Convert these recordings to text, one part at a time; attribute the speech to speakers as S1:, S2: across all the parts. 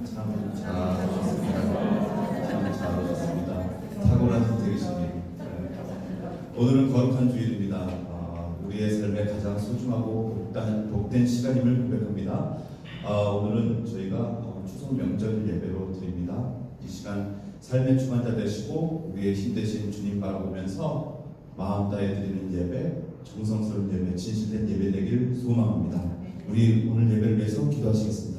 S1: 참 잘하셨습니다. 탁월한 선택이십니다. 오늘은 거룩한 주일입니다. 우리의 삶의 가장 소중하고 복된 시간임을 고백합니다. 오늘은 저희가 추석 명절 예배로 드립니다. 이 시간 삶의 주관자 되시고 우리의 힘 되신 주님 바라보면서 마음 다해 드리는 예배, 정성스러운 예배, 진실된 예배 되길 소망합니다. 우리 오늘 예배를 위해서 기도하시겠습니다.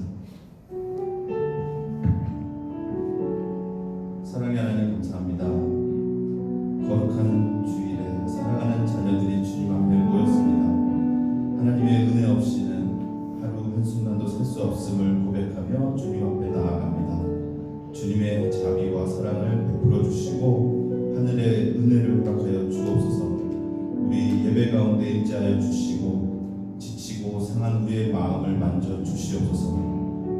S1: 사랑의 하나님 감사합니다. 거룩한 주일에 사랑하는 자녀들이 주님 앞에 모였습니다. 하나님의 은혜 없이는 하루 한순간도 살 수 없음을 고백하며 주님 앞에 나아갑니다. 주님의 자비와 사랑을 베풀어 주시고 하늘의 은혜를 허락하여 주옵소서. 우리 예배 가운데 임재하여 주시고 지치고 상한 우리의 마음을 만져 주시옵소서.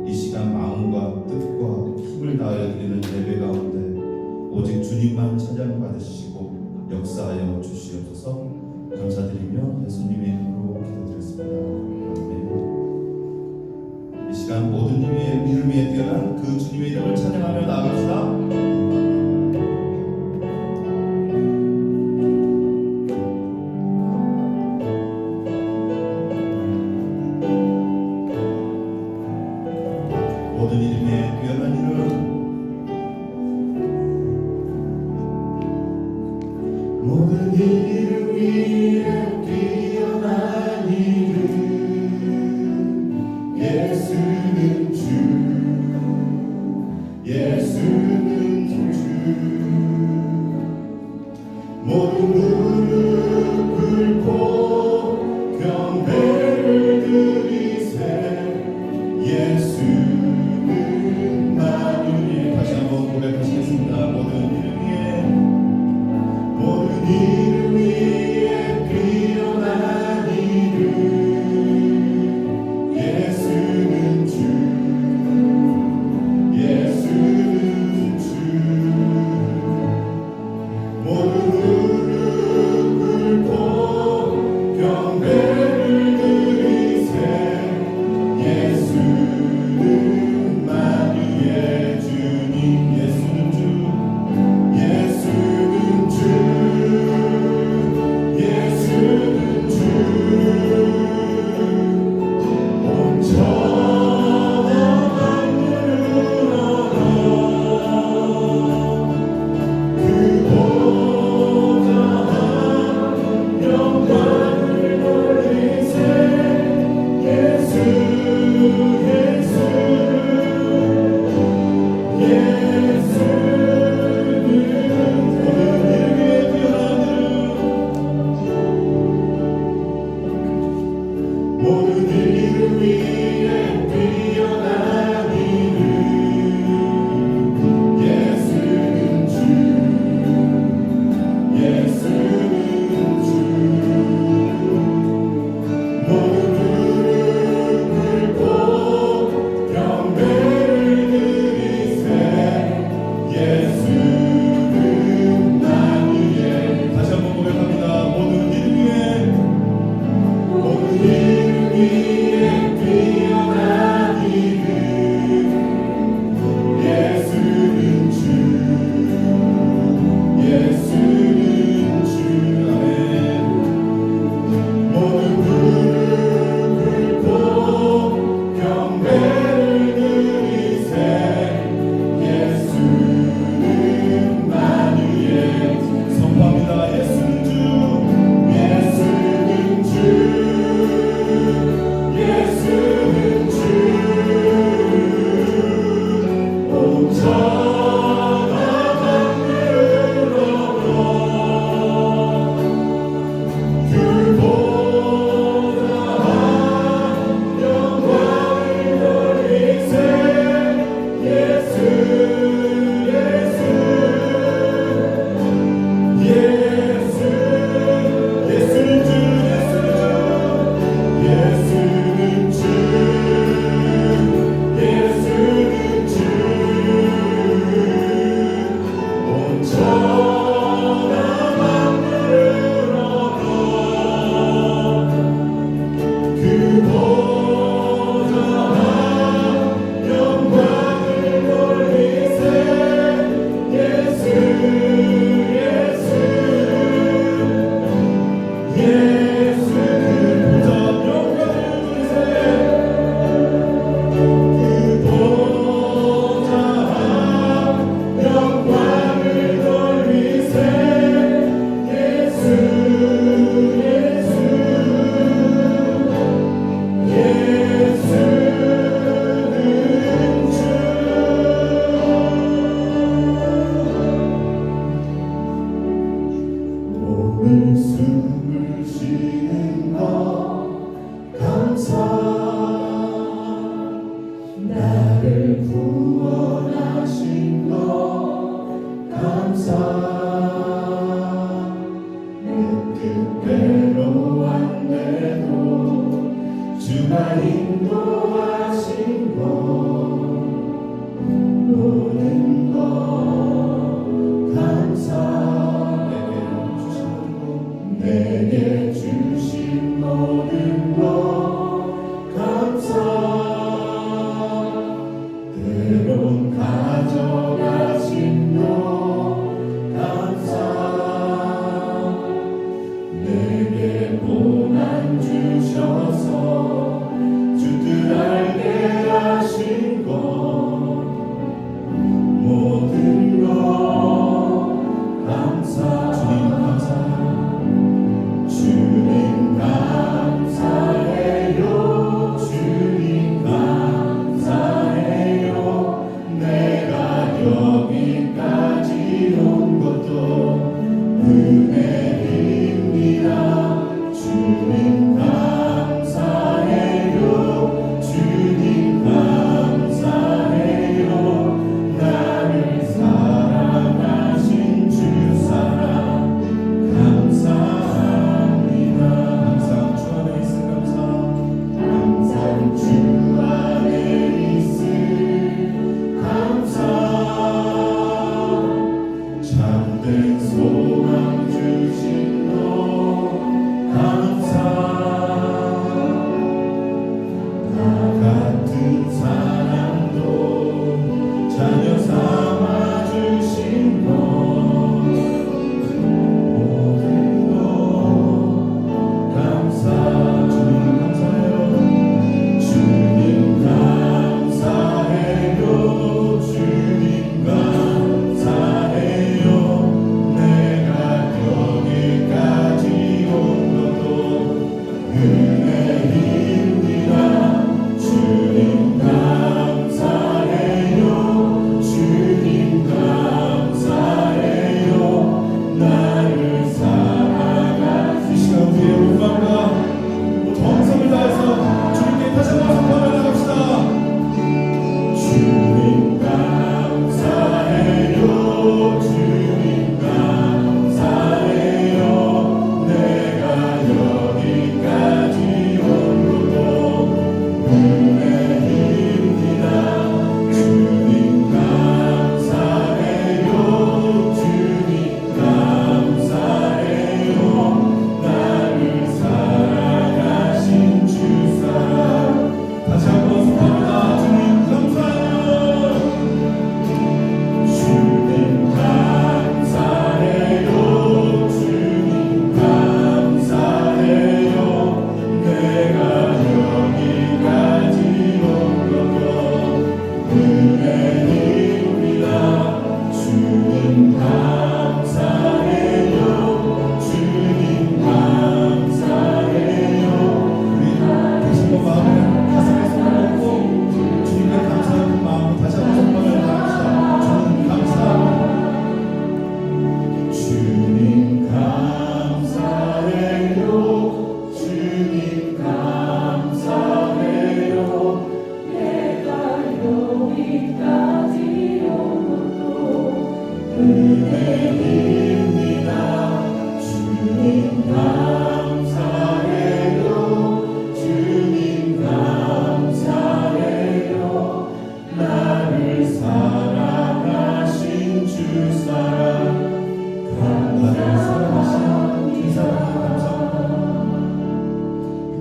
S1: 이 시간 마음과 뜻과 힘을 다하여 드리는 예배 가운데 오직 주님만 찬양 받으시고 역사하여 주시옵소서. 감사드리며 예수님의 이름으로 기도드렸습니다. 아멘. 이 시간 모든 이름 위에 뛰어난 그 주님의 이름을 찬양하며 나아갑시다. 모든 이름에 뛰어난 이름,
S2: 모든 이름 위에 뛰어난 이름, 예수는 주, 예수는 주. 모든 무릎 꿇고 경배를 드리세, 예수는
S1: 다시 한번 고백하시겠습니다. 모든 이름 위에,
S2: 모든 이름 위에 뛰어난 이름, 예수는 주, 예수는 주. 모든 무릎 꿇고 경배를 드리세, 예수는 만유의 주님, 예수는 주, 예수는 주, 예수는 주. 온 천하 만물을 얻어 그 보좌한 영광을 돌리세, 예수, 예수, 모든 이름 위에 뛰어난 이름, 예수는 주, 예수는 주. 모든 무릎 꿇고 경배를 드리세, 예수는 만유의.
S1: 다시 한번 고백합니다. 모든 이름 위에,
S2: 모든 이름 위에 뛰어난 이름, 예수는 주, 예수는 주.
S1: 아멘.
S2: 모든 무릎 꿇고 경배를 드리세, 예수는 만유의.
S1: 선포합니다. 예수는 주,
S2: 예수는 주,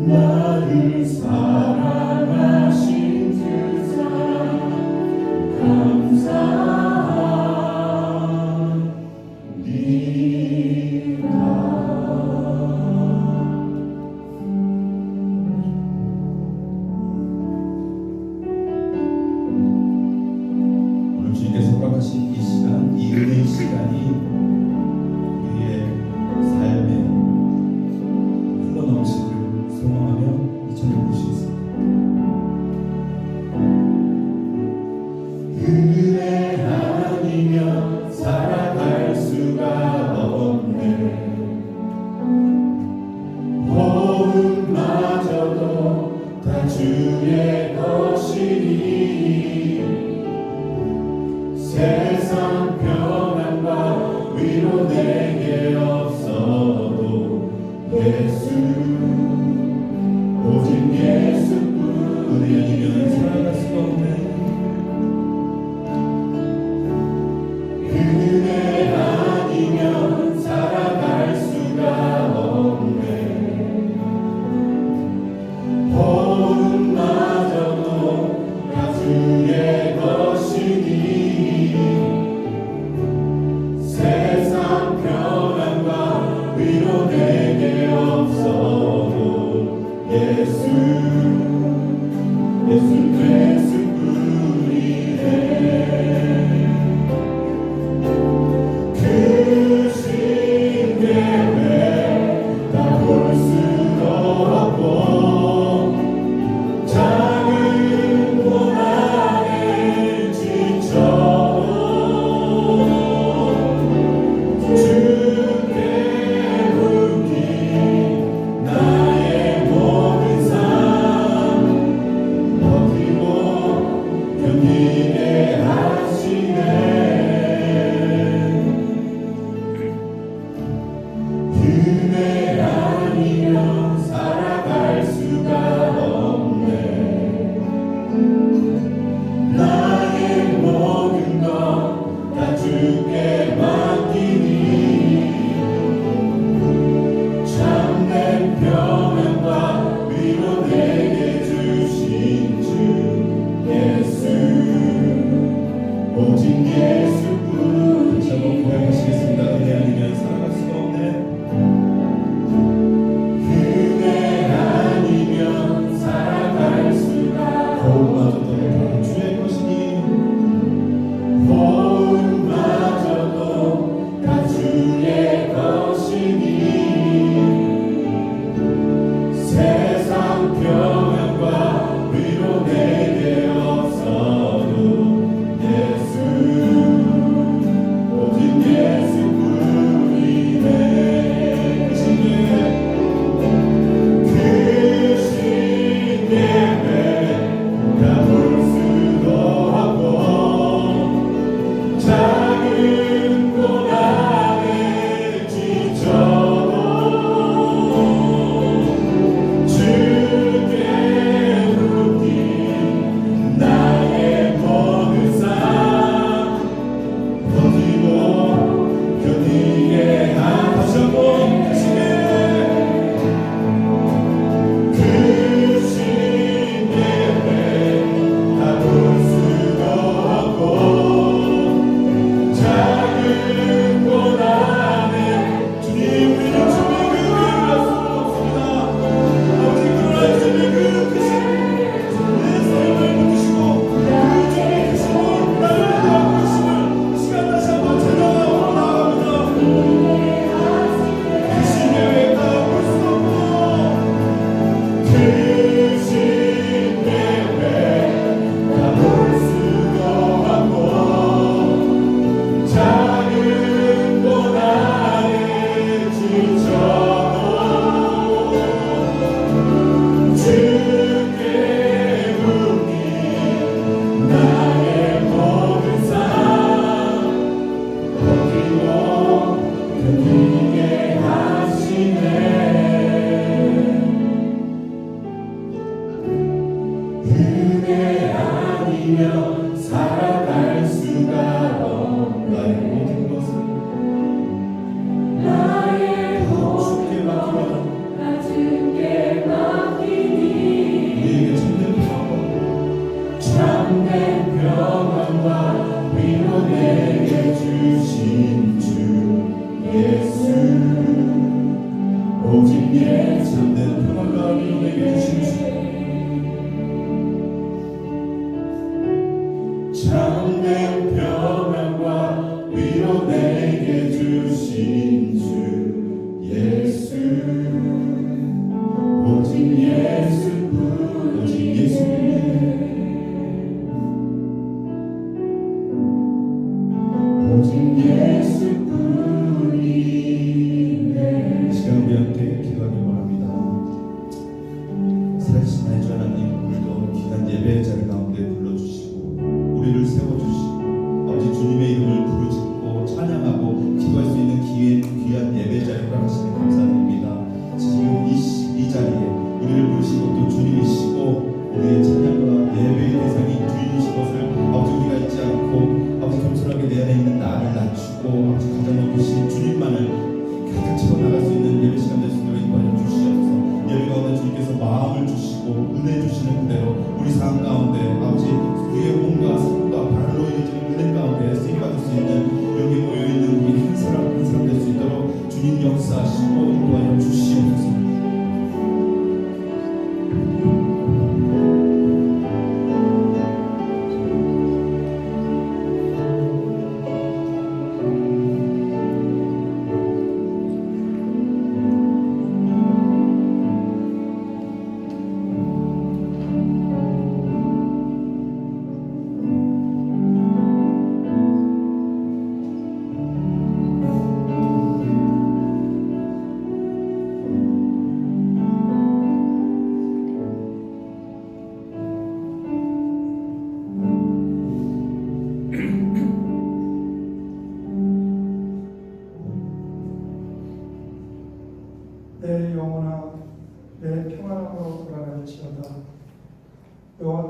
S2: 나를 사랑하신 그 사랑
S1: 오늘 주님께서 허락하신 이 시간, 이 은혜의 시간이 우리의 삶에 흘러넘치기를 소망하며 이 저녁 보시겠습니다.
S2: 은혜 아니면 살아갈 수가 없네. 호흡마저도 다 주의 것이니 세상 평안과 위로 내게 없어도 예수 오직 예수뿐.
S1: 은혜 아니면 살아갈 수가 없네.
S2: 은혜 아니면 살아갈 수가 없네. 호흡마저도 다 주의 것이니 세상 평안과 위로 내게 없어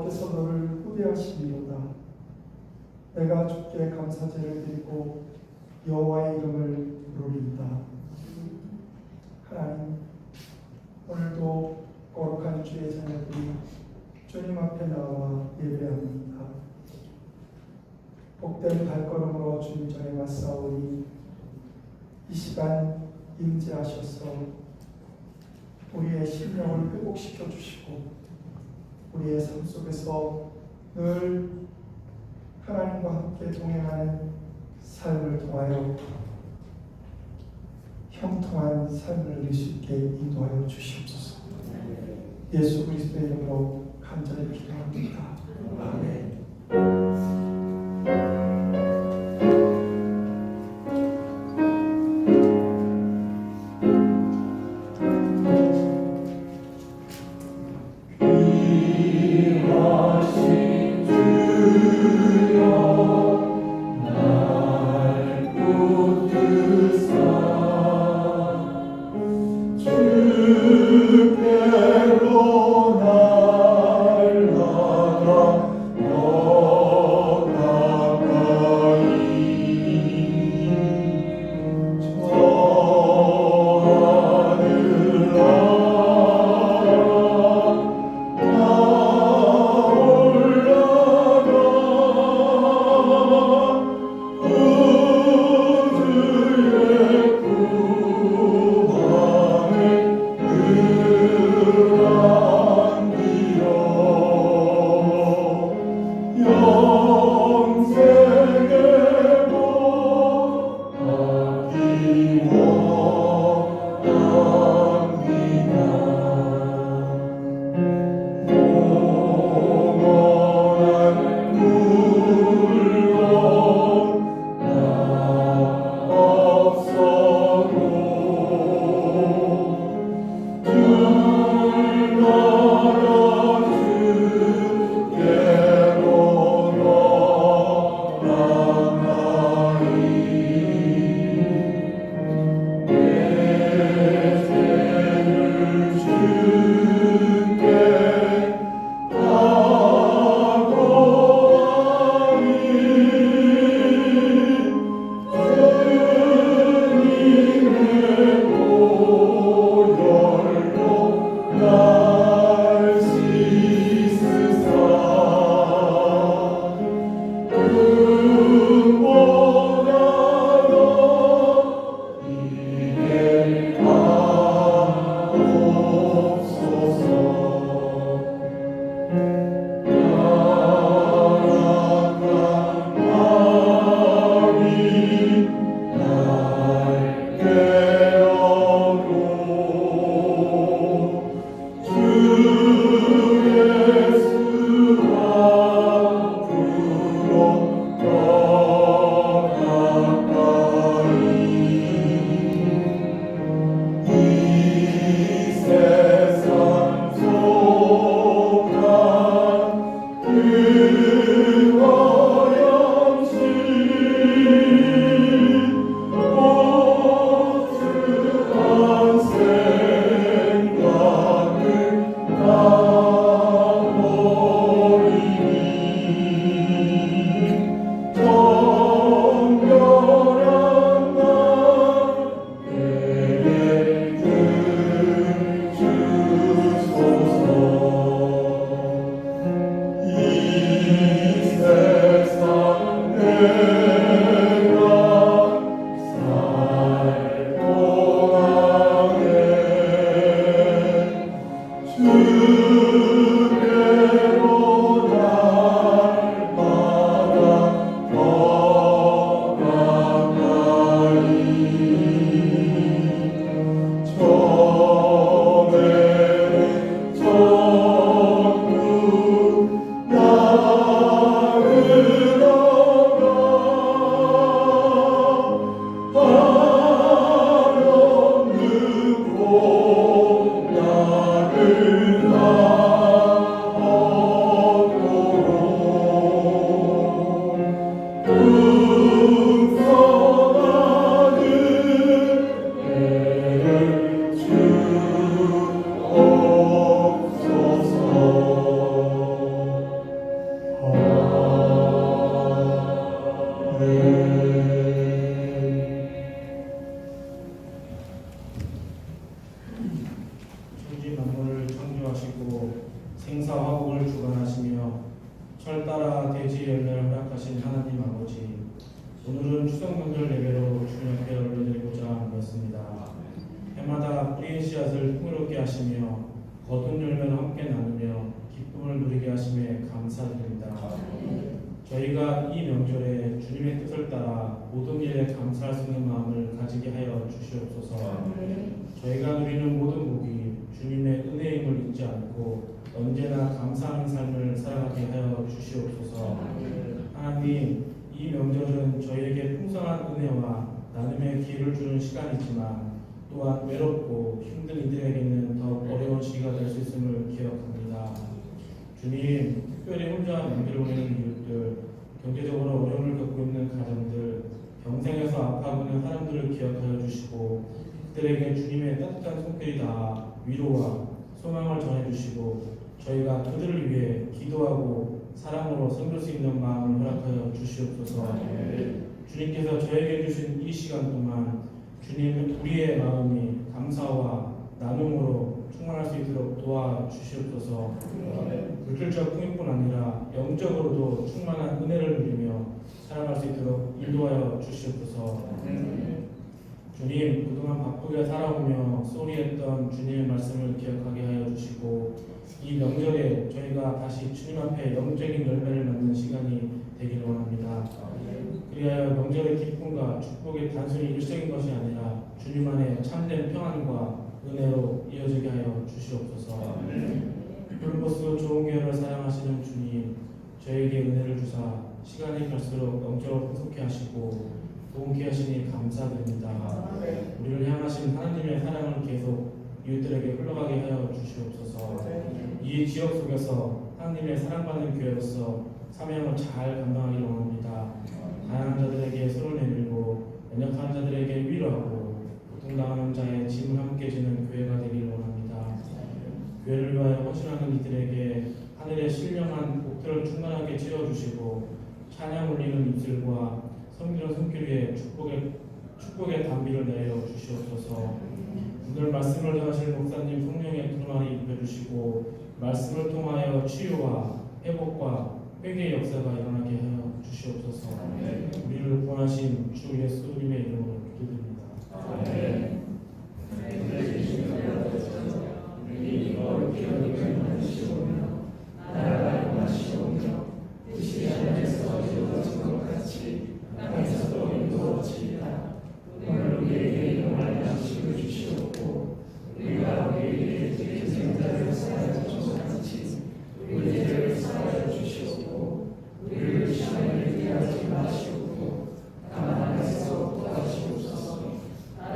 S3: 가운데서 너를 후대하시리로다. 내가 주께 감사제를 드리고 여호와의 이름을 부르리이다. 하나님, 오늘도 거룩한 주의 자녀들이 주님 앞에 나와 예배합니다. 복된 발걸음으로 주님 전에 맞사오니 이 시간 임재하셔서 우리의 심령을 회복시켜 주시고 우리의 삶 속에서 늘 하나님과 함께 동행하는 삶을 통하여 형통한 삶을 누릴 수 있게 인도하여 주시옵소서. 예수 그리스도의 이름으로 간절히 기도합니다. 아멘.
S2: 나를
S4: 창조하시고 생사화복을 주관하시며 철 따라 대지 열매를 허락하신 하나님 아버지, 오늘은 추석 명절 예배로 주님 앞에 올려드리고자 하였습니다. 해마다 뿌린 씨앗을 풍요롭게 하시며 거둔 열매를 함께 나누며 기쁨을 누리게 하심에 감사드립니다. 저희가 이 명절에 주님의 뜻을 따라 모든 일에 감사할 수 있는 마음을 가지게 하여 주시옵소서. 저희가 누리는 모든 복이 주님의 은혜임을 잊지 않고 언제나 감사하는 삶을 살아가게 하여 주시옵소서. 하나님, 이 명절은 저희에게 풍성한 은혜와 나눔의 기회를 주는 시간이지만 또한 외롭고 힘든 이들에게는 더욱 어려운 시기가 될 수 있음을 기억합니다. 주님, 특별히 혼자 명절을 보내는 이웃들, 경제적으로 어려움을 겪고 있는 가정들, 병생에서 아파하고 있는 사람들을 기억하여 주시고 그들에게 주님의 따뜻한 손길이 닿아 위로와 소망을 전해주시고 저희가 그들을 위해 기도하고 사랑으로 섬길 수 있는 마음을 허락하여 주시옵소서. 주님께서 저에게 주신 이 시간 동안 주님 우리의 마음이 감사와 나눔으로 충만할 수 있도록 도와주시옵소서. 물질적 풍요뿐 아니라 영적으로도 충만한 은혜를 누리며 살아갈 수 있도록 인도하여 주시옵소서. 주님, 그동안 바쁘게 살아오며 소리했던 주님의 말씀을 기억하게 하여 주시고 이 명절에 저희가 다시 주님 앞에 영적인 열매를 맺는 시간이 되기를 원합니다. 그리하여 명절의 기쁨과 축복이 단순히 일적인 것이 아니라 주님 안에 참된 평안과 은혜로 이어지게 하여 주시옵소서. 뿔보스 좋은 교회를 사랑하시는 주님, 저에게 은혜를 주사 시간이 갈수록 영적으로 풍성케 하시고 도움케 하시니 감사드립니다. 우리를 향하신 하나님의 사랑을 계속 이웃들에게 흘러가게 하여 주시옵소서. 이 지역 속에서 하나님의 사랑받는 교회로서 사명을 잘 감당하기를 원합니다. 다양한 자들에게 손을 내밀고 연약한 자들에게 위로하고 고통당하는 자의 짐을 함께 지는 교회가 되기를 원합니다. 교회를 위하여 헌신하는 이들에게 하늘의 신령한 복들을 충만하게 채워주시고 찬양 울리는 입술과 섬기는 손길 위에 축복의 단비를 내려 주시옵소서. 오늘 말씀을 전하실 목사님 성령의 두루마리 입혀주시고 말씀을 통하여 치유와 회복과 회개의 역사가 일어나게 하여 주시옵소서. 우리를 구원하신 주 예수님의 이름으로 기도드립니다.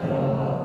S2: 나라와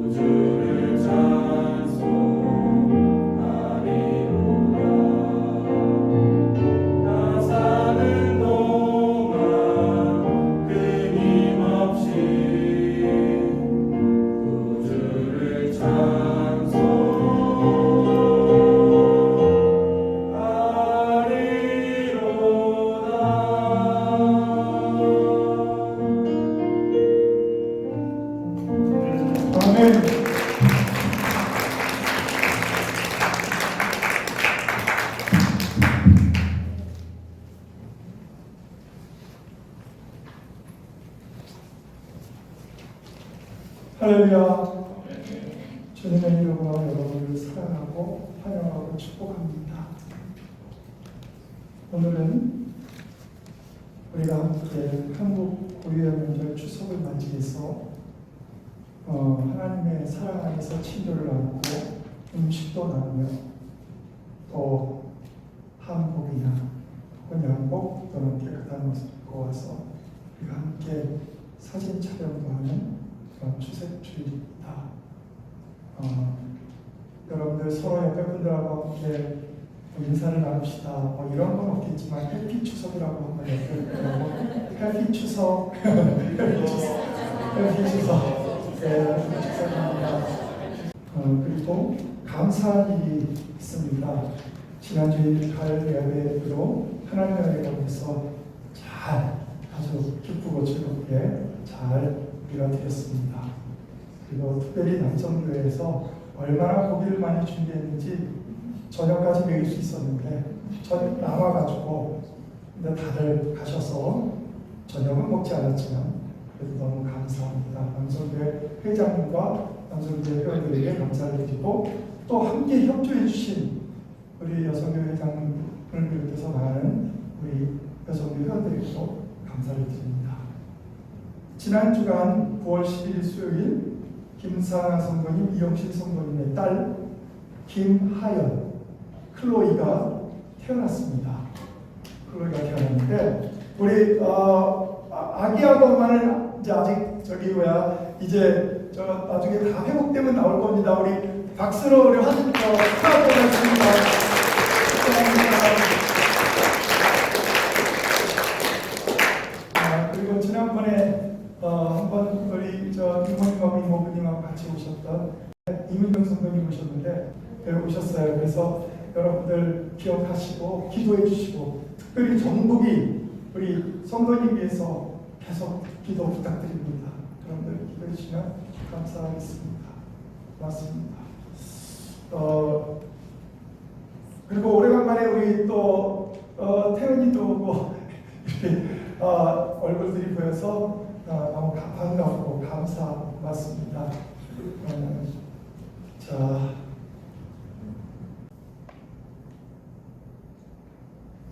S2: 구주를 찬송하리로다. 나 사는 동안 끊임없이 구주를 찬송하리로다.
S3: 아멘. 할렐루야. 주님의 이름으로 여러분을 사랑하고 환영하고 축복합니다. 오늘은 우리가 함께 한국 고유의 명절 추석을 맞이해서 하나님의 사랑 안에서 친교를 나누고 음식도 나누며 또 한복이나 혹은 양복 또는 깨끗한 옷을 입고 와서 우리가 함께 사진 촬영도 하는 그런 추석주일입니다. 여러분들 서로 옆에 분들하고 함께 인사를 나눕시다. 뭐 이런 건 없겠지만 해피 추석이라고 한번 얘기해보고 해피 추석, 해피 추석, 해피 추석. 네, 축하드립니다. 그리고 감사한 일이 있습니다. 지난주에 가을 예배로 하나님의 은혜로서 잘 아주 기쁘고 즐겁게 잘 우리가 드렸습니다. 그리고 특별히 남성교회에서 얼마나 고기를 많이 준비했는지 저녁까지 먹일 수 있었는데 저녁 남아가지고 근데 다들 가셔서 저녁은 먹지 않았지만 그래도 너무 감사합니다. 남성교회 회장님과 남성교회 회원들에게 감사를 드리고 또 함께 협조해 주신 우리 여성교회 회장님을 비롯해서 많은 우리 여성교회 회원들에게도 감사를 드립니다. 지난 주간 9월 11일 수요일 김상아 성도님, 이영실 성도님의 딸 김하연, 클로이가 태어났습니다. 클로이가 태어났는데 우리 아기하고 엄마는 이제 아직 이제 나중에 다 회복되면 나올 겁니다. 우리 박수로 우리 환영 축하드리겠습니다. 그리고 지난번에 한번 우리 이모님하고 이모부님하고 같이 오셨던 이문경 성도님 오셨는데 오셨어요. 그래서 여러분들 기억하시고 기도해 주시고 특별히 전국이 우리 성도님 위해서 계속 기도 부탁드립니다. 여러분들 기도해 주시면 감사하겠습니다. 고맙습니다. 그리고 오래간만에 우리 또 태연이도 오고 이렇게 얼굴들이 보여서 너무 반갑고 감사맞습니다. 자,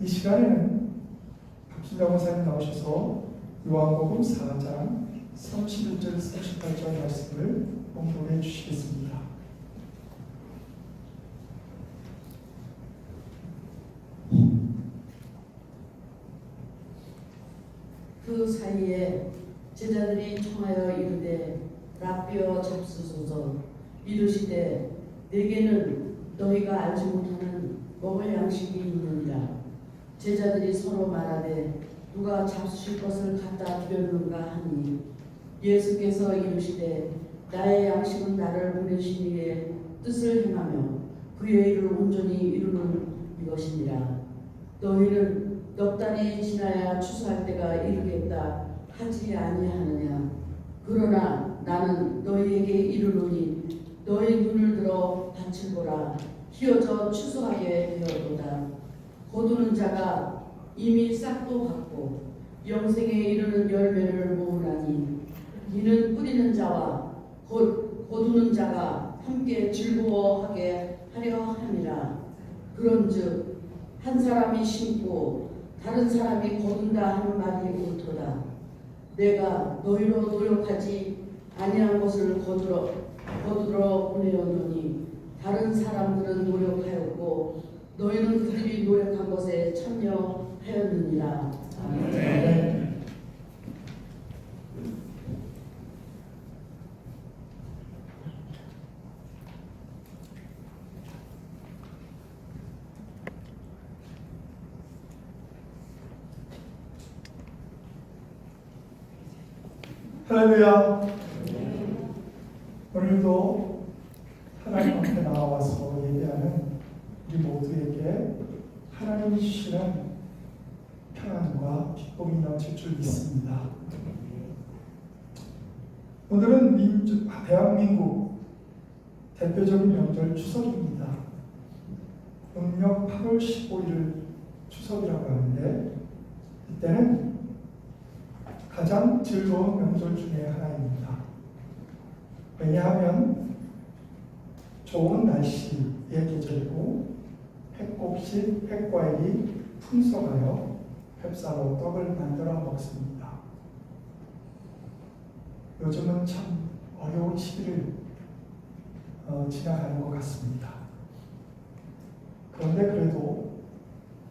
S3: 이 시간에는 박진영 목사님 나오셔서 요한복음 4장 31절 38절 말씀을 봉독해 주시겠습니다.
S5: 그 사이에 제자들이 청하여 이르되 라삐어 잡수소서. 이르시되 내게는 너희가 알지 못하는 먹을 양식이 있느니라. 제자들이 서로 말하되 누가 잡수실 것을 갖다 드렸는가 하니 예수께서 이르시되 나의 양식은 나를 보내신 이의 뜻을 행하며 그의 일을 온전히 이루는 이것이니라. 너희는 넉 달이 지나야 추수할 때가 이르겠다 하지 아니하느냐. 그러나 나는 너희에게 이르노니 너희 눈을 들어 밭을 보라. 휘어져 추수하게 되었도다. 거두는 자가 이미 싹도 갖고 영생에 이르는 열매를 모으나니 이는 뿌리는 자와 거두는 자가 함께 즐거워하게 하려 함이라. 그런즉 한 사람이 심고 다른 사람이 거둔다 하는 말이 옳도다. 내가 너희로 노력하지 아니한 것을 거두러 보내었노니 다른 사람들은 노력하였고 너희는 그들이 노력한 것에 참여하였느니라.
S3: 네. 할렐루야. 오늘도 하나님 앞에 나와서 예배하는 우리 모두에게 하나님이 주시는 평안과 기쁨이 넘칠 줄 믿습니다. 오늘은 대한민국 대표적인 명절 추석입니다. 음력 8월 15일을 추석이라고 하는데 이때는 가장 즐거운 명절 중에 하나입니다. 왜냐하면 좋은 날씨의 계절이고 해꽃이 핵과일이 풍성하여 햅쌀로 떡을 만들어 먹습니다. 요즘은 참 어려운 시기를 지나가는 것 같습니다. 그런데 그래도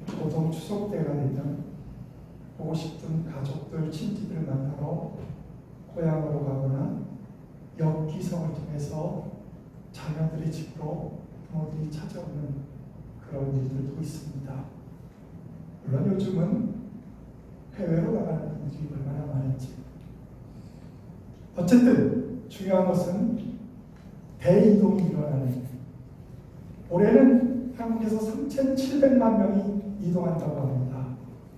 S3: 보통 추석 때가 되면 보고 싶은 가족들, 친지들 만나러 고향으로 가거나 역기성을 통해서 자녀들이 집으로 부모들이 찾아오는 그런 일들도 있습니다. 물론 요즘은 해외로 나가는 분들이 얼마나 많은지. 어쨌든 중요한 것은 대이동이 일어나는, 올해는 한국에서 3,700만 명이 이동한다고 합니다.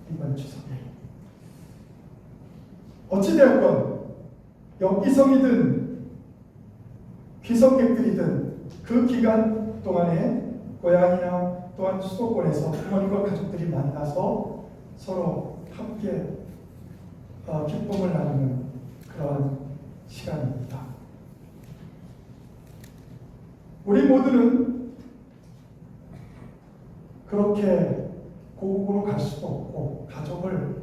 S3: 이번 추석에. 어찌되었건 역기성이든 귀성객들이든 그 기간 동안에 고향이나 또한 수도권에서 부모님과 가족들이 만나서 서로 함께 기쁨을 나누는 그런 시간입니다. 우리 모두는 그렇게 고국으로 갈 수도 없고 가족을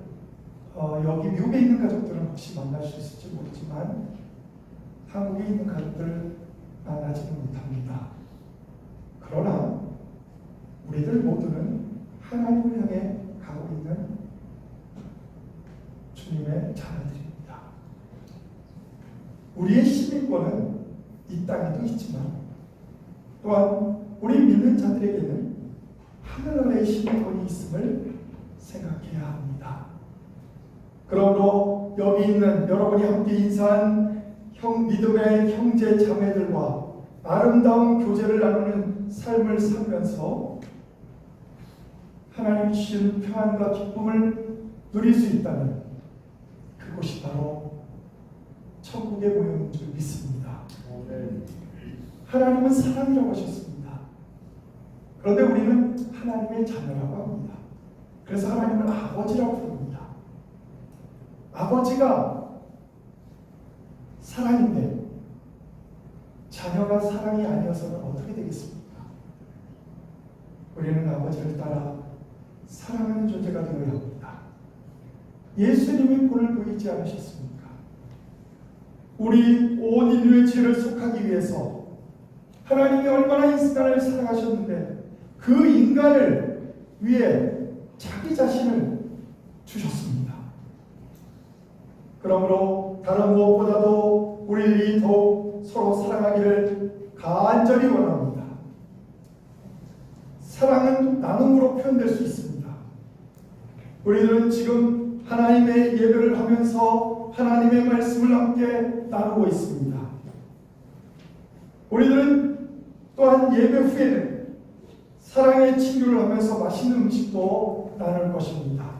S3: 여기 미국에 있는 가족들은 혹시 만날 수 있을지 모르지만 한국에 있는 가족들을 만나지는 못합니다. 그러나 우리들 모두는 하나님을 향해 가고 있는 주님의 자녀들입니다. 우리의 시민권은 이 땅에도 있지만 또한 우리 믿는 자들에게는 하늘나라의 시민권이 있음을 생각해야 합니다. 그러므로 여기 있는 여러분이 함께 인사한 믿음의 형제 자매들과 아름다운 교제를 나누는 삶을 살면서 하나님 주신 평안과 기쁨을 누릴 수 있다면 그곳이 바로 천국의 모형인 줄 믿습니다. 하나님은 사랑이라고 하셨습니다. 그런데 우리는 하나님의 자녀라고 합니다. 그래서 하나님은 아버지라고 부릅니다. 아버지가 사랑인데 자녀가 사랑이 아니어서는 어떻게 되겠습니까? 우리는 아버지를 따라 사랑하는 존재가 되어야 합니다. 예수님이 본을 보이지 않으셨습니까? 우리 온 인류의 죄를 속하기 위해서 하나님이 얼마나 인간을 사랑하셨는데 그 인간을 위해 자기 자신을 주셨습니다. 그러므로 다른 무엇보다도 우리들이 더욱 서로 사랑하기를 간절히 원합니다. 사랑은 나눔으로 표현될 수 있습니다. 우리들은 지금 하나님의 예배를 하면서 하나님의 말씀을 함께 나누고 있습니다. 우리들은 또한 예배 후에는 사랑의 친교를 하면서 맛있는 음식도 나눌 것입니다.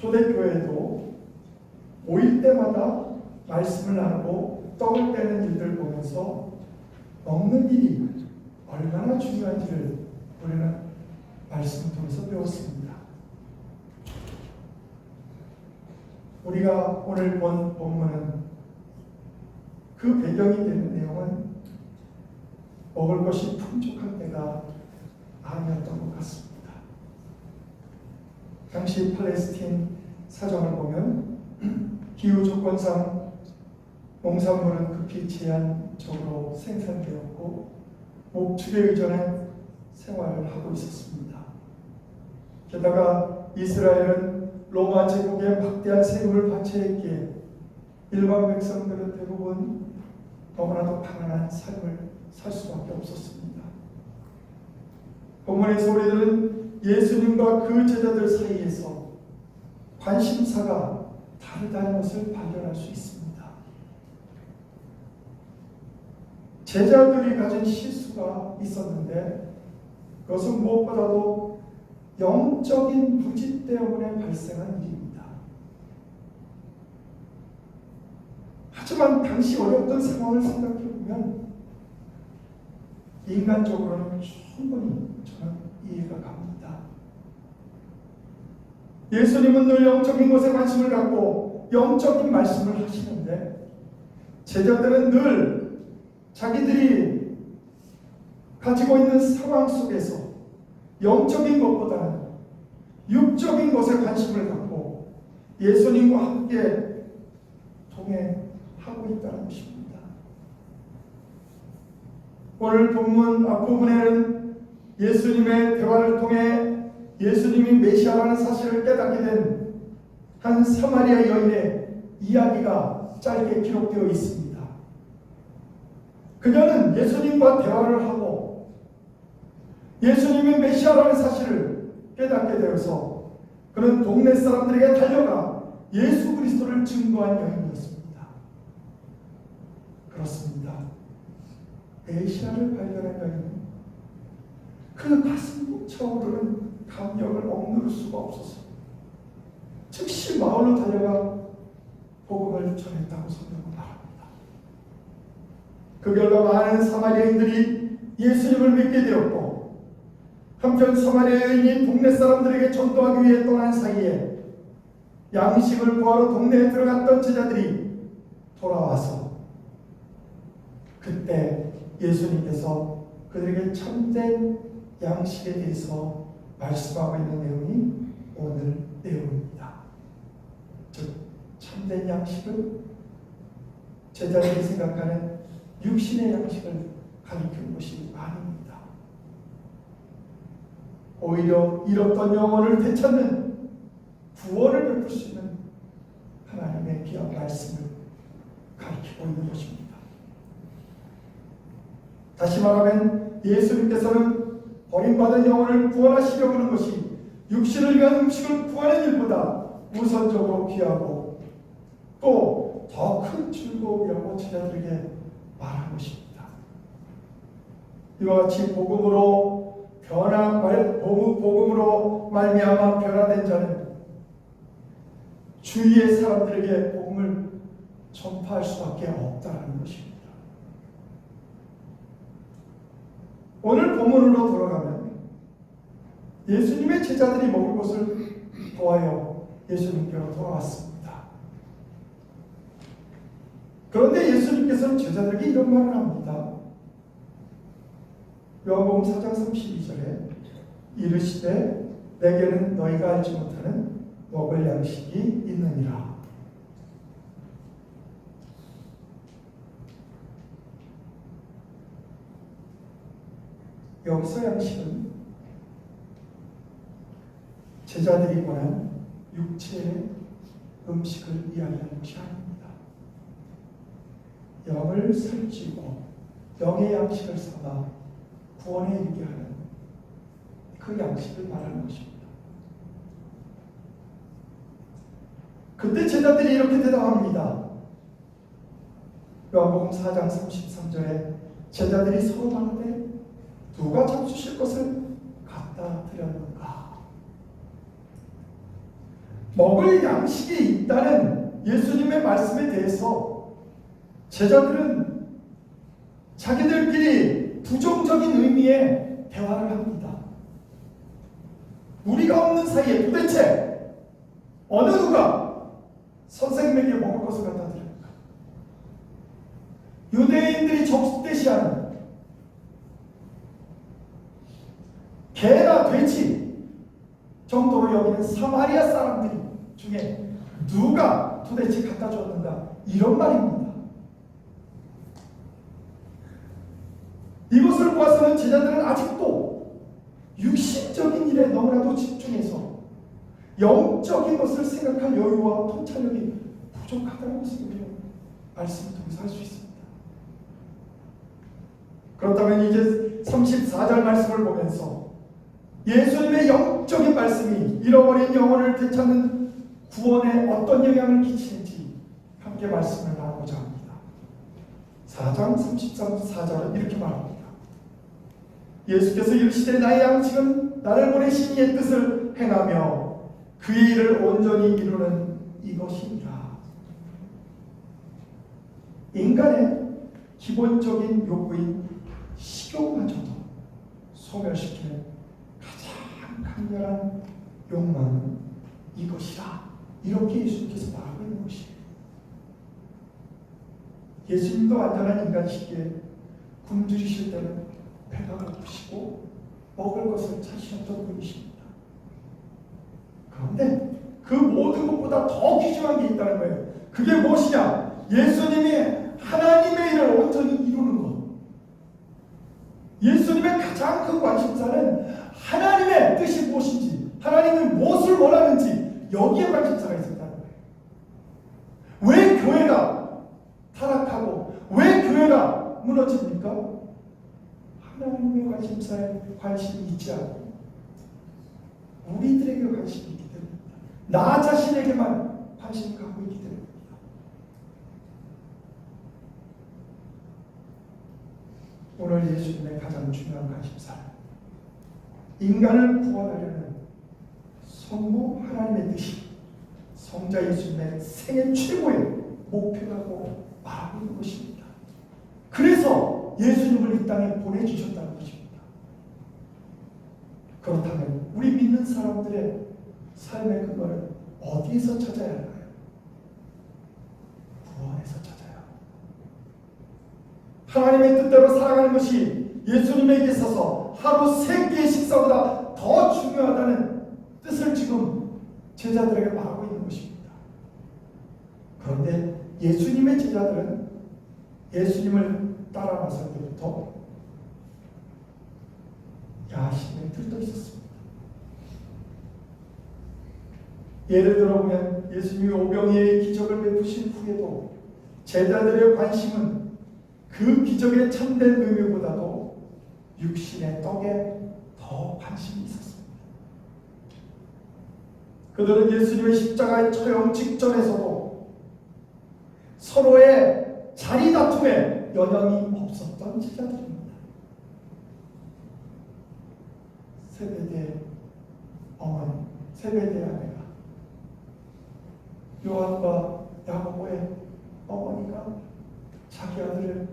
S3: 초대교회도 모일 때마다 말씀을 나누고 떡을 떼는 일들 보면서 먹는 일이 얼마나 중요한지를 우리는 말씀을 통해서 배웠습니다. 우리가 오늘 본 본문은 그 배경이 되는 내용은 먹을 것이 풍족한 때가 아니었던 것 같습니다. 당시 팔레스틴 사정을 보면 기후 조건상 농산물은 극히 제한적으로 생산되었고 목축에 의존한 생활을 하고 있었습니다. 게다가 이스라엘은 로마 제국의 막대한 세금을 바쳐했기에 일반 백성들은 대부분 너무나도 가난한 삶을 살 수밖에 없었습니다. 본문에서 우리들은 예수님과 그 제자들 사이에서 관심사가 다르다는 것을 발견할 수 있습니다. 제자들이 가진 실수가 있었는데 그것은 무엇보다도 영적인 부지 때문에 발생한 일입니다. 하지만 당시 어려웠던 상황을 생각해 보면 인간적으로는 충분히 저는 이해가 갑니다. 예수님은 늘 영적인 것에 관심을 갖고 영적인 말씀을 하시는데 제자들은 늘 자기들이 가지고 있는 상황 속에서 영적인 것보다는 육적인 것에 관심을 갖고 예수님과 함께 동행하고 있다는 것입니다. 오늘 본문 앞부분에는 예수님의 대화를 통해 예수님이 메시아라는 사실을 깨닫게 된 한 사마리아 여인의 이야기가 짧게 기록되어 있습니다. 그녀는 예수님과 대화를 하고 예수님이 메시아라는 사실을 깨닫게 되어서 그는 동네 사람들에게 달려가 예수 그리스도를 증거한 여인이었습니다. 그렇습니다. 메시아를 발견한 여인은 그 가슴 차오르는 감격을 억누를 수가 없었습니다. 즉시 마을로 달려가 복음을 전했다고 성경은 말합니다. 그 결과 많은 사마리아인들이 예수님을 믿게 되었고 한편 사마리아 여인이 동네 사람들에게 전도하기 위해 떠난 사이에 양식을 구하러 동네에 들어갔던 제자들이 돌아와서 그때 예수님께서 그들에게 참된 양식에 대해서 말씀하고 있는 내용이 오늘 내용입니다. 즉 참된 양식은 제자들이 생각하는 육신의 양식을 가리키는 것이 아닙니다. 오히려 잃었던 영혼을 되찾는 구원을 베풀 수 있는 하나님의 귀한 말씀을 가리키고 있는 것입니다. 다시 말하면 예수님께서는 버림받은 영혼을 구원하시려고 하는 것이 육신을 위한 음식을 구하는 일보다 우선적으로 귀하고 또 더 큰 즐거움이라고 제자들에게 말한 것입니다. 이와 같이 복음으로 말미암아 변화된 자는 주위의 사람들에게 복음을 전파할 수밖에 없다는 것입니다. 오늘 본문으로 돌아가면 예수님의 제자들이 먹을 것을 구하여 예수님께로 돌아왔습니다. 그런데 예수님께서는 제자들에게 이런 말을 합니다. 요한복음 4장 32절에 이르시되 내게는 너희가 알지 못하는 먹을 양식이 있느니라. 여기서 양식은 제자들이 원한 육체의 음식을 이야기하는 것이 아닙니다. 영을 살찌고 영의 양식을 삼아 구원에 이르게 하는 그 양식을 말하는 것입니다. 그때 제자들이 이렇게 대답합니다. 요한복음 4장 33절에 제자들이 서로 말하되 누가 잡수실 것을 갖다 드렸는가? 먹을 양식이 있다는 예수님의 말씀에 대해서 제자들은 자기들끼리 부정적인 의미의 대화를 합니다. 우리가 없는 사이에 도대체 어느 누가 선생님에게 먹을 것을 갖다 드립니까? 유대인들이 적대시하는 개나 돼지 정도로 여기는 사마리아 사람들 중에 누가 도대체 갖다 줬는가? 이런 말입니다. 이것을 보아서는 제자들은 아직도 육신적인 일에 너무나도 집중해서 영적인 것을 생각할 여유와 통찰력이 부족하다는 것을 우리는 말씀을 통해서 알 수 있습니다. 그렇다면 이제 34절 말씀을 보면서 예수님의 영적인 말씀이 잃어버린 영혼을 되찾는 구원에 어떤 영향을 끼치는지 함께 말씀을 나누고자 합니다. 4장 34절은 이렇게 말합니다. 예수께서 이르시되 나의 양식은 나를 보내신 이의 뜻을 행하며 그의 일을 온전히 이루는 이것입니다. 인간의 기본적인 욕구인 식욕마저도 소멸시키는 가장 강렬한 욕망은 이것이라. 이렇게 예수님께서 말하고 있는 것이에요. 예수님도 완전한 인간이시기에 굶주리실 때는 배가 고프시고 먹을 것을 찾으셨던 분이십니다. 그런데 그 모든 것보다 더 귀중한 게 있다는 거예요. 그게 무엇이냐? 예수님이 하나님의 일을 온전히 이루는 것. 예수님의 가장 큰 관심사는 하나님의 뜻이 무엇인지, 하나님이 무엇을 원하는지 여기에 관심사가 있었다는 거예요. 왜 교회가 타락하고 왜 교회가 무너집니까? 하나님의 관심사에 관심이 있지 않고 우리들에게 관심이 있기 때문입니다. 나 자신에게만 관심을 갖고 있기 때문입니다. 오늘 예수님의 가장 중요한 관심사는 인간을 구원하려는 성부 하나님의 뜻이 성자 예수님의 생애 최고의 목표라고 말하고 있는 것입니다. 그래서 예수님을 이 땅에 보내주셨다는 것입니다. 그렇다면 우리 믿는 사람들의 삶의 근거는 어디에서 찾아야 할까요? 구원에서 찾아야 합니다. 하나님의 뜻대로 살아가는 것이 예수님에게 있어서 하루 3끼의 식사보다 더 중요하다는 뜻을 지금 제자들에게 말하고 있는 것입니다. 그런데 예수님의 제자들은 예수님을 따라 나설 때부터 야심에 들떠 있었습니다. 예를 들어보면 예수님이 오병이의 기적을 베푸신 후에도 제자들의 관심은 그 기적의 참된 의미보다도 육신의 떡에 더 관심이 있었습니다. 그들은 예수님의 십자가의 처형 직전에서도 서로의 자리 다툼에 여념이 없었던 제자들입니다. 세베대의 어머니, 세베대의 아내가 요한과 야고보의 어머니가 자기 아들을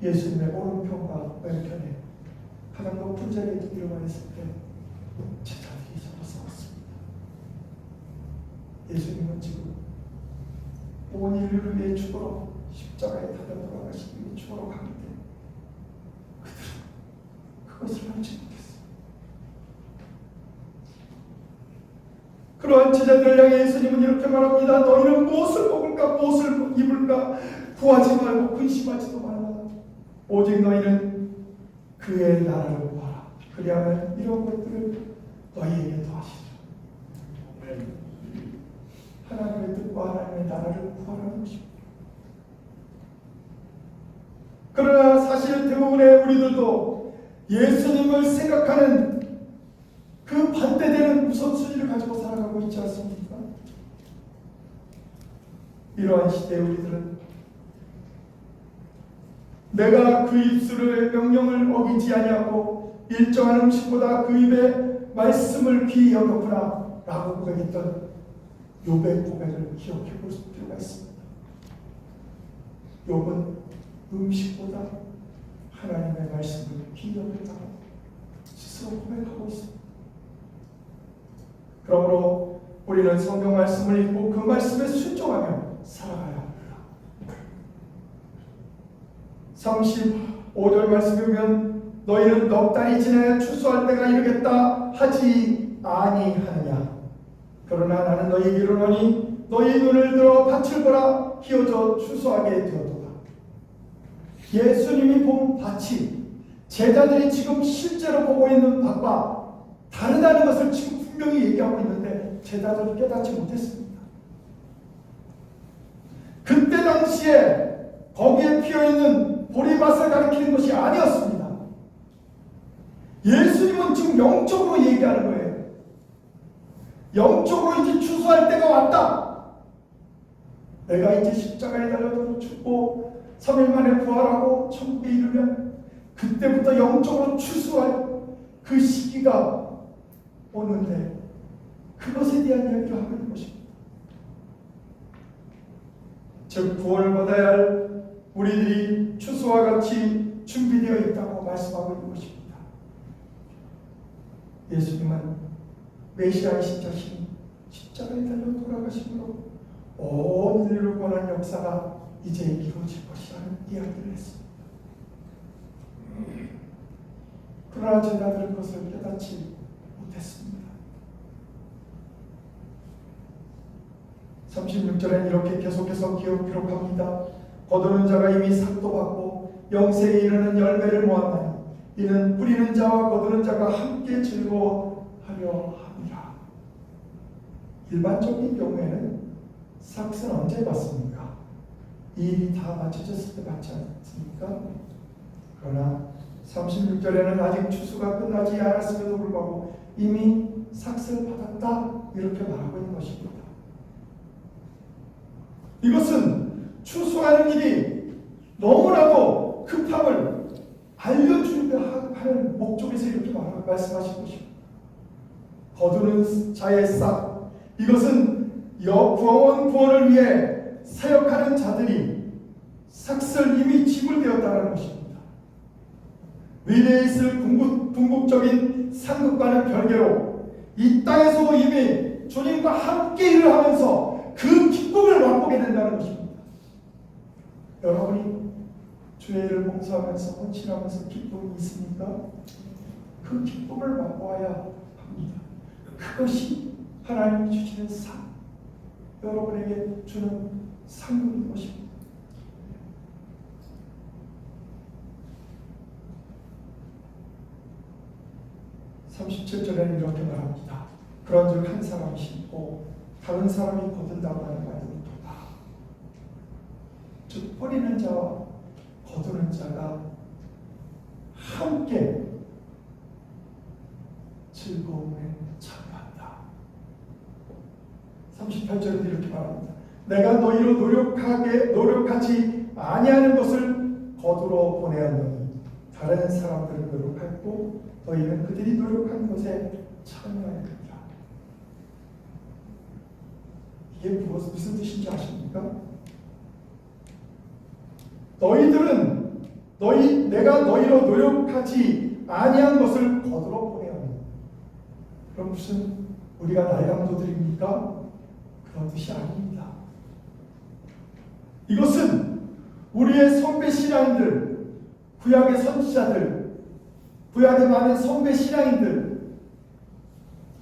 S3: 예수님의 오른편과 왼편에 가장 높은 자리에 두기로 말했을 때 제자들이 서로 싸웠습니다. 예수님은 지금 온 인류를 위해 죽으러 십자가에 달려 돌아가시기 위해 죽으러 가기 때문에 그들은 그것을 알지 못했어요. 그러한 제자들을 향해 예수님은 이렇게 말합니다. 너희는 무엇을 먹을까 무엇을 입을까 구하지 말고 근심하지도 말라. 오직 너희는 그의 나라를 구하라. 그리하면 이런 것들을 너희에게 더하시리라. 하나님의 뜻과 하나님의 나라를 구하라는 것입니다. 그러나 사실 대부분의 우리들도 예수님을 생각하는 그 반대되는 우선순위를 가지고 살아가고 있지 않습니까? 이러한 시대에 우리들은 내가 그 입술의 명령을 어기지 아니하고 일정한 음식보다 그 입의 말씀을 귀히 여겼구나 라고 고백했던 욥의 고백을 기억해 볼 필요가 있습니다. 욥은 음식보다 하나님의 말씀을 귀히 여겼다고 스스로 고백하고 있습니다. 그러므로 우리는 성경 말씀을 읽고 그 말씀에 순종하며 살아가야 합니다. 35절 말씀에 보면 너희는 넉 달이 지나야 추수할 때가 이르겠다 하지 아니하느냐. 그러나 나는 너희에게 이르노니 너희 눈을 들어 밭을 보라. 희어져 추수하게 되었도다. 예수님이 본 밭이 제자들이 지금 실제로 보고 있는 밭과 다르다는 것을 지금 분명히 얘기하고 있는데 제자들은 깨닫지 못했습니다. 그때 당시에 거기에 피어있는 보리밭을 가리키는 것이 아니었습니다. 예수님은 지금 영적으로 얘기하는 거예요. 영적으로 이제 추수할 때가 왔다. 내가 이제 십자가에 달려 죽고 3일 만에 부활하고 천국에 이르면 그때부터 영적으로 추수할 그 시기가 오는데 그것에 대한 이야기를 하고 있는 것입니다. 즉 구원을 받아야 할 우리들이 추수와 같이 준비되어 있다고 말씀하고 있는 것입니다. 예수님은 메시아이신 자신이 십자가에 달려 돌아가심으로 온 인류를 구원한 역사가 이제 이루어질 것이라는 이야기를 했습니다. 그러나 제자들은 그것을 깨닫지 못했습니다. 36절엔 이렇게 계속해서 기록합니다. 거두는 자가 이미 삭도 받고 영생에 이르는 열매를 모았나니 이는 뿌리는 자와 거두는 자가 함께 즐거워하려 함이라. 일반적인 경우에는 삭은 언제 받습니까? 이 일이 다 마쳐졌을 때 받지 않습니까? 그러나 36절에는 아직 추수가 끝나지 않았음에도 불구하고 이미 삭을 받았다 이렇게 말하고 있는 것입니다. 이것은 추수하는 일이 너무나도 급함을 알려주려 하는 목적에서 이렇게 말씀하신 것입니다. 거두는 자의 싹, 이것은 구원을 위해 사역하는 자들이 삭을 이미 지불되었다는 것입니다. 미래에 있을 궁극적인 상급과는 별개로 이 땅에서도 이미 주님과 함께 일을 하면서 그 기쁨을 맛보게 된다는 것입니다. 여러분이 주의 일을 봉사하면서 헌신하면서 기쁨이 있습니까? 그 기쁨을 맛보아야 합니다. 그것이 하나님이 주시는 상, 여러분에게 주는 상급인 것입니다. (37절에는) 이렇게 말합니다. 그런즉 한 사람이 심고 다른 사람이 거둔다고 하는 말은 도다. 즉 뿌리는 자와 거두는 자가 함께 즐거움에 참여한다. 38절에도 이렇게 말합니다. 내가 너희로 노력하지 아니하는 것을 거두러 보내었노니 다른 사람들은 노력했고 너희는 그들이 노력한 것에 참여하였느니라. 이게 무슨 뜻인지 아십니까? 내가 너희로 노력하지 아니한 것을 거두러 보내었노니. 그럼 무슨 우리가 날강도들입니까? 그런 뜻이 아닙니다. 이것은 우리의 선배 신앙인들, 구약의 선지자들, 구약에 많은 선배 신앙인들,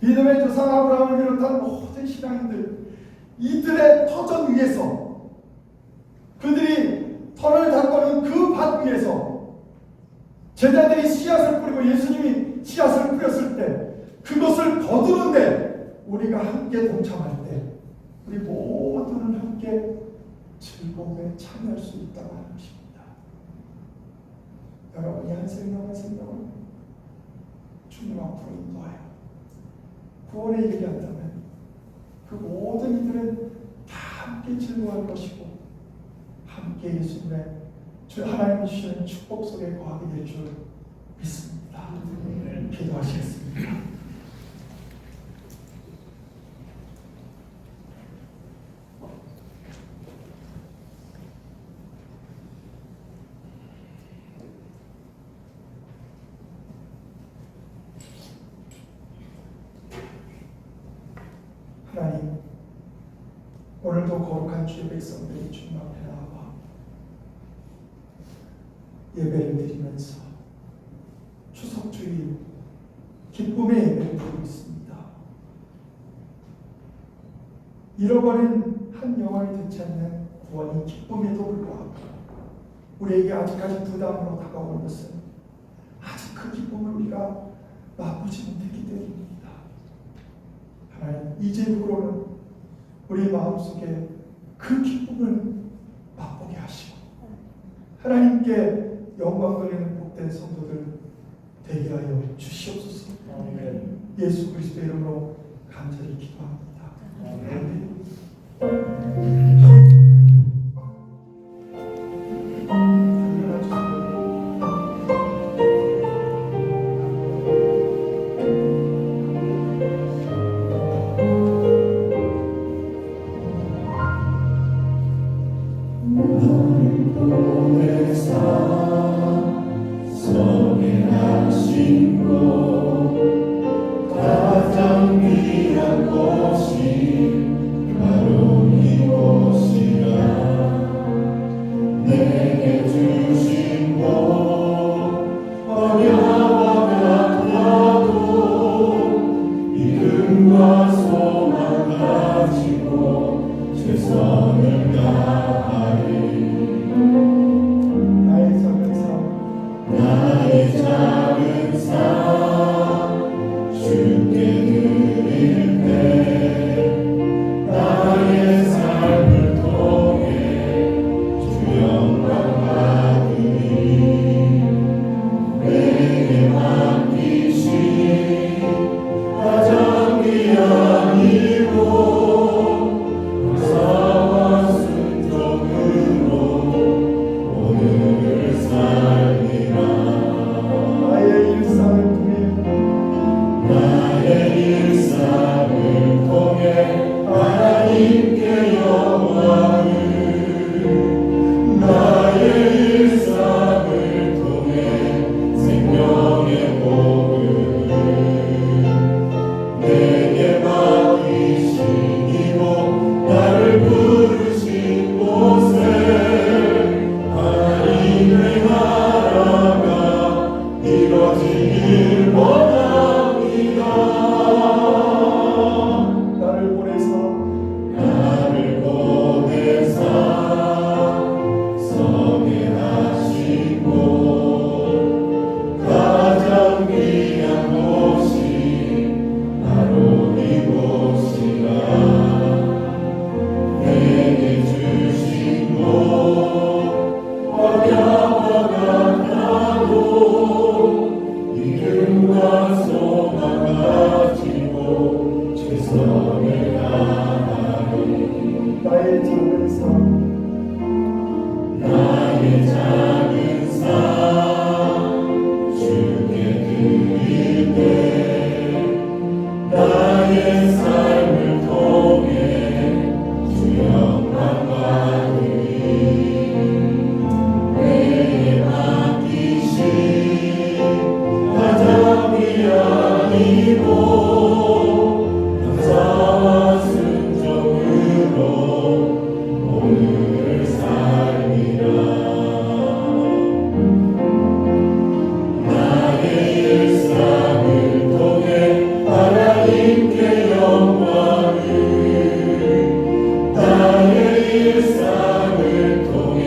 S3: 믿음의 조상 아브라함을 비롯한 모든 신앙인들, 이들의 터전 위에서 그들이 털을 닦아놓은 그 밭 위에서 제자들이 씨앗을 뿌리고 예수님이 씨앗을 뿌렸을 때 그것을 거두는데 우리가 함께 동참할 때 우리 모두는 함께 즐거움에 참여할 수 있다고 하는 것입니다. 여러분이 한 생명 한 생명을 주님 앞으로 인도하여 구원에 이르게 한다면 그 모든 이들은 다 함께 즐거워할 것이고 함께 예수님의 하나님이 주시는 축복 속에 거하게 될 줄 믿습니다. 기도하시겠습니다. 하나님, 오늘도 거룩한 주의 백성들이 주님 앞에 나와 예배를 드리면서 추석주일 기쁨의 예배를 드리고 있습니다. 잃어버린 한 영혼이 되지 않는 구원이 기쁨에도 불구하고 우리에게 아직까지 부담으로 다가오는 것은 아직 그 기쁨을 우리가 맛보지 못했기 때문입니다. 하나님, 이제부로는 우리 마음속에 그 기쁨을 맛보게 하시고 하나님께 영광 돌리는 복된 성도들 되게 하여 주시옵소서. 예수 그리스도의 이름으로 간절히 기도합니다.
S1: 성행하신 곳 가장 귀한 곳이 바로 이곳이라 내게 주신 곳 어려워 같아도 이름과 소망 가지고 최선을 다하리
S3: 나의 작은 삶
S1: 나의 작은 삶 주께 드릴 때 나의 삶을 통해 주 영광 받으리 내게 맡기신 가장 귀한 이곳 감사와 순종으로 오늘을 살리라
S3: 나의 일상을 통해
S1: 나의 일상을 통해 하나님께 영광을 나의 일상을 통해 생명의 복을 내게 맡기신 이곳 나를 부르신 곳에 하나님의 나라가 이루어지길 원합니다.
S3: 나를 보내서
S1: 나를 보내사 성행하신 곳 가장 귀한 곳이 바로 이곳이라 내게 주신 곳 어려워 같아도 이름과 소망 가지고 최선을 다하리
S3: 나의 작은 삶
S1: 나의 작은 삶 주께 드릴 때 나의 삶을 통해 주 영광 받으리 내게 맡기신 가장 귀한 이곳 감사와 순종으로 오늘을 살리라 나의 일상을 통해 하나님께 영광을 나의 일상을 통해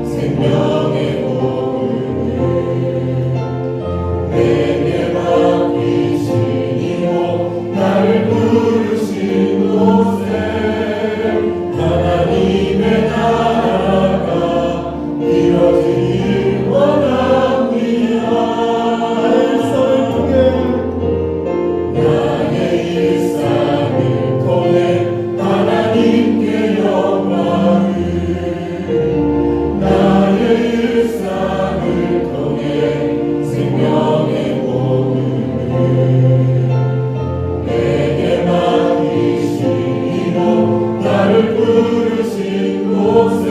S1: 생명의 복을 내게 맡기신 이곳 나를 부르신 곳에 하나님의 나라가 이루어지길 원합니다 나의 일상을 통해 하나님께 영광을 나의 일상을 통해 생명의 복을 내게 맡기신 이곳 나를 부르신 곳에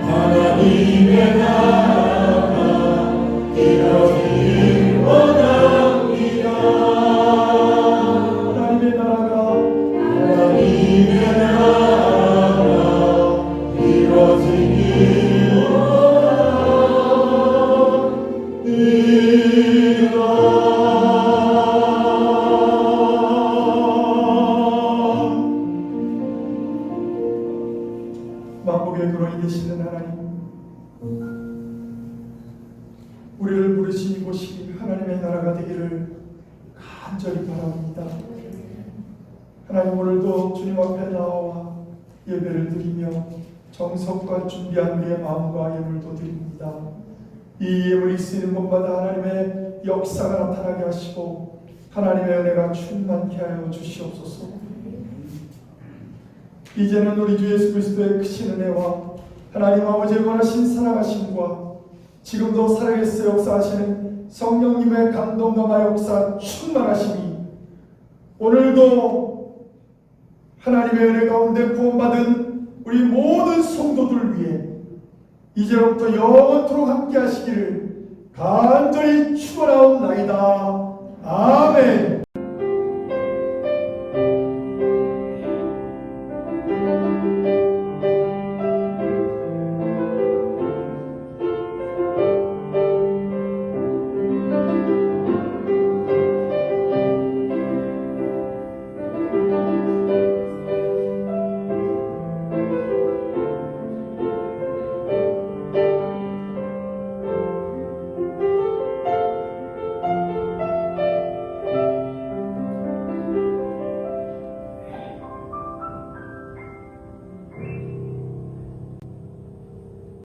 S1: 하나님의 나라가 이루어지길 원합니다
S3: 하나님의 나라가
S1: 하나님의 나라가 이루어지길 원합니다
S3: 만복의 근원이 되시는 하나님 우리를 부르신 이곳이 하나님의 나라가 되기를 간절히 바랍니다. 하나님 오늘도 주님 앞에 나와 예배를 드리며 정성과 준비한 우리의 마음과 예물도 드립니다. 이 예물이 쓰이는 곳마다 하나님의 역사가 나타나게 하시고 하나님의 은혜가 충만케 하여 주시옵소서. 이제는 우리 주 예수 그리스도의 크신 은혜와 하나님 아버지의 원하신 사랑하심과 지금도 살아계서 역사하시는 성령님의 감동감화 역사 충만하심이 오늘도 하나님의 은혜 가운데 구원받은 우리 모든 성도들 위해 이제로부터 영원토록 함께 하시기를 간절히 축원하옵나이다. 아멘.